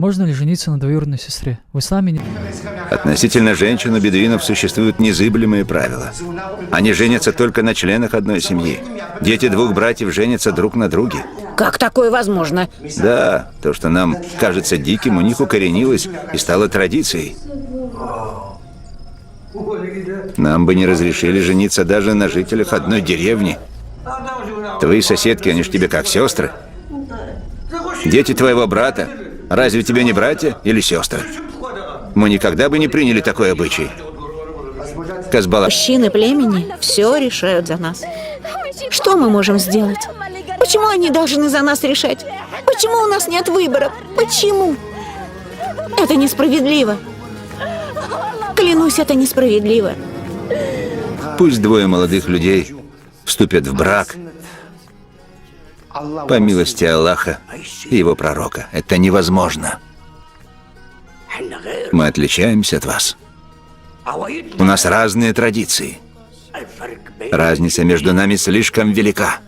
Можно ли жениться на двоюродной сестре? В исламе не... Относительно женщин у бедуинов существуют незыблемые правила. Они женятся только на членах одной семьи. Дети двух братьев женятся друг на друге. Как такое возможно? Да, то, что нам кажется диким, у них укоренилось и стало традицией. Нам бы не разрешили жениться даже на жителях одной деревни. Твои соседки, они ж тебе как сестры. Дети твоего брата, разве тебе не братья или сестры? Мы никогда бы не приняли такой обычай. Казбала. Мужчины племени все решают за нас. Что мы можем сделать? Почему они должны за нас решать? Почему у нас нет выбора? Почему? Это несправедливо. Клянусь, это несправедливо. Пусть двое молодых людей вступят в брак по милости Аллаха и его пророка. Это невозможно. Мы отличаемся от вас. У нас разные традиции. Разница между нами слишком велика.